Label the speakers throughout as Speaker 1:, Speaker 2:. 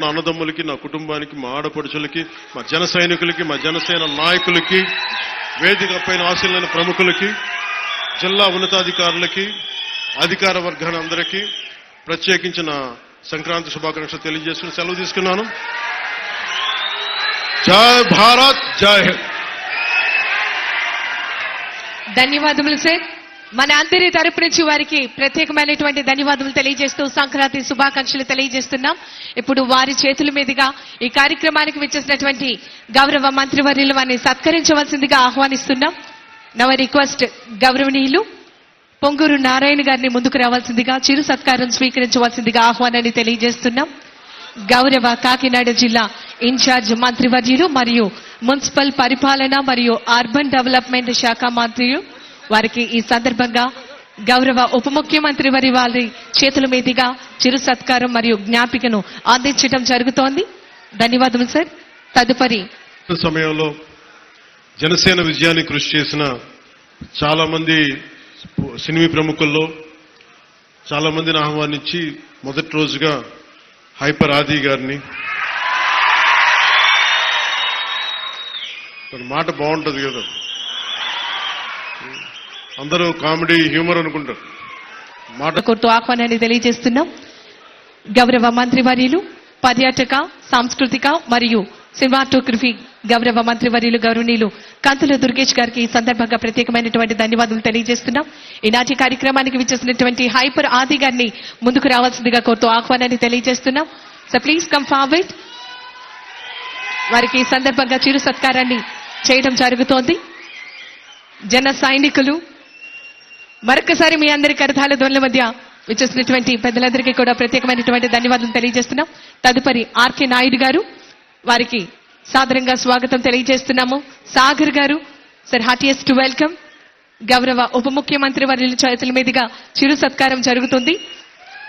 Speaker 1: నా అన్నదమ్ములకి, నా కుటుంబానికి, మా ఆడపడుచులకి, మా జన సైనికులకి, మా జనసేన నాయకులకి, వేదిక పైన ఆశీలైన ప్రముఖులకి, జిల్లా ఉన్నతాధికారులకి, అధికార వర్గాన్ని అందరికీ ప్రత్యేకించిన సంక్రాంతి శుభాకాంక్షలు తెలియజేస్తూ సెలవు తీసుకున్నాను. జై భారత్, జై హింద్.
Speaker 2: ధన్యవాదములు సార్. మన అందరి తరపు నుంచి వారికి ప్రత్యేకమైనటువంటి ధన్యవాదాలు తెలియజేస్తూ సంక్రాంతి శుభాకాంక్షలు తెలియజేస్తున్నాం. ఇప్పుడు వారి చేతుల మీదుగా ఈ కార్యక్రమానికి విచ్చేసినటువంటి గౌరవ మంత్రివర్యులు వారిని సత్కరించవలసిందిగా ఆహ్వానిస్తున్నాం. నవ రిక్వెస్ట్ గౌరవనీయులు పొంగూరు నారాయణ గారిని ముందుకు రావాల్సిందిగా, చిరు సత్కారం స్వీకరించవలసిందిగా ఆహ్వానాన్ని తెలియజేస్తున్నాం. గౌరవ కాకినాడ జిల్లా ఇన్ఛార్జ్ మంత్రివర్యులు మరియు మున్సిపల్ పరిపాలన మరియు అర్బన్ డెవలప్మెంట్ శాఖ మంత్రులు వారికి ఈ సందర్భంగా గౌరవ ఉప ముఖ్యమంత్రి వారి చేతుల మీదుగా చిరు సత్కారం మరియు జ్ఞాపికను అందించడం జరుగుతోంది. ధన్యవాదములు సార్. తదుపరి
Speaker 1: సమయంలో జనసేన విజయాన్ని కృషి చేసిన చాలా మంది సినీ ప్రముఖుల్లో చాలా మందిని ఆహ్వానించి మొదటి రోజుగా హైపర్ ఆది గారిని, తన మాట బాగుంటుంది కదా, అందరూ కామెడీ హ్యూమర్ అనుకుంటారు. మాట
Speaker 2: కోరుతూ ఆహ్వానాన్ని తెలియజేస్తున్నాం. గౌరవ మంత్రివర్యులు పర్యాటక, సాంస్కృతిక మరియు సినిమాటోగ్రఫీ గౌరవ మంత్రివర్యులు గౌరవనీయులు కంతుల దుర్గేష్ గారికి ఈ సందర్భంగా ప్రత్యేకమైనటువంటి ధన్యవాదాలు తెలియజేస్తున్నాం. ఈనాటి కార్యక్రమానికి విచ్చేసినటువంటి హైపర్ ఆది గారిని ముందుకు రావాల్సిందిగా కోరుతూ ఆహ్వానాన్ని తెలియజేస్తున్నాం. So please come forward. వారికి ఈ సందర్భంగా చిరు సత్కారాన్ని చేయడం జరుగుతోంది. జన సైనికులు మరొకసారి మీ అందరి కరతాళ ధ్వనుల మధ్య విచ్చేసినటువంటి పెద్దలందరికీ కూడా ప్రత్యేకమైనటువంటి ధన్యవాదాలు తెలియజేస్తున్నాం. తదుపరి ఆర్కే నాయుడు గారు, వారికి సాదరంగా స్వాగతం తెలియజేస్తున్నాము. సాగర్ గారు, సార్ హార్టియెస్ట్ వెల్కమ్. గౌరవ ఉప ముఖ్యమంత్రి వర్యుల చేతుల మీదుగా చిరు సత్కారం జరుగుతుంది.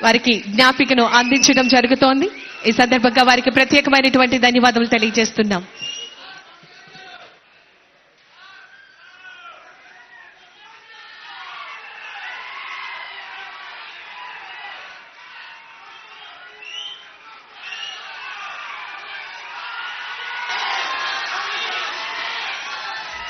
Speaker 2: వారికి జ్ఞాపికను అందించడం జరుగుతోంది. ఈ సందర్భంగా వారికి ప్రత్యేకమైనటువంటి ధన్యవాదాలు తెలియజేస్తున్నాం.